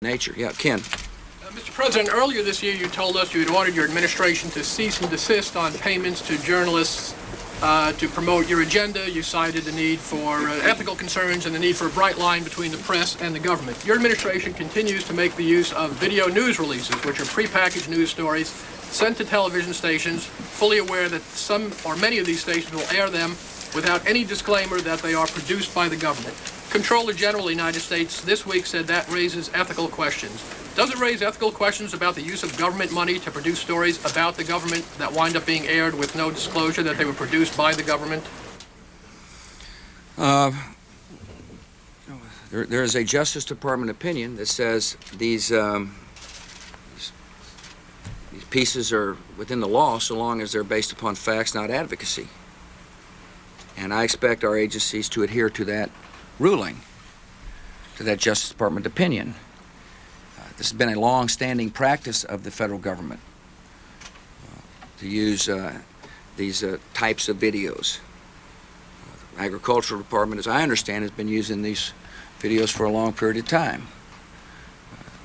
nature. Yeah, Ken. Mr. President, earlier this year you told us you had ordered your administration to cease and desist on payments to journalists to promote your agenda. You cited the need for ethical concerns and the need for a bright line between the press and the government. Your administration continues to make the use of video news releases, which are prepackaged news stories sent to television stations, fully aware that some or many of these stations will air them without any disclaimer that they are produced by the government. Comptroller General of the United States this week said that raises ethical questions. Does it raise ethical questions about the use of government money to produce stories about the government that wind up being aired with no disclosure that they were produced by the government? There is a Justice Department opinion that says these pieces are within the law so long as they're based upon facts, not advocacy. And I expect our agencies to adhere to that ruling, to that Justice Department opinion. This has been a long-standing practice of the federal government to use these types of videos. The Agricultural Department, as I understand, has been using these videos for a long period of time.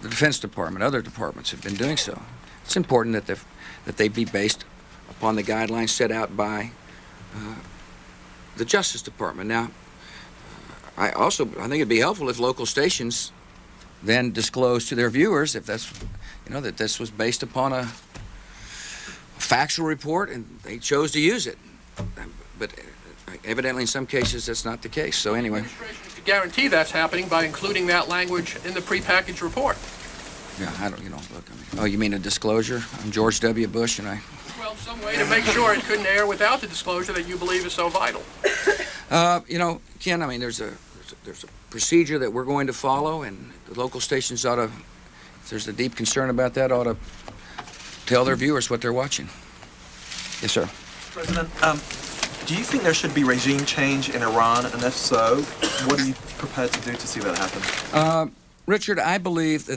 The Defense Department, other departments have been doing so. It's important that they be based upon the guidelines set out by the Justice Department. Now, I think it'd be helpful if local stations then disclose to their viewers if that's, that this was based upon a factual report and they chose to use it. But evidently in some cases that's not the case. So anyway. The administration could guarantee that's happening by including that language in the prepackaged report. Yeah, look, oh, you mean a disclosure? I'm George W. Bush and I... Well, some way to make sure it couldn't air without the disclosure that you believe is so vital. Ken, there's a procedure that we're going to follow, and the local stations ought to, if there's a deep concern about that, ought to tell their viewers what they're watching. Yes, sir. President, do you think there should be regime change in Iran, and if so, what are you prepared to do to see that happen? Richard, I believe that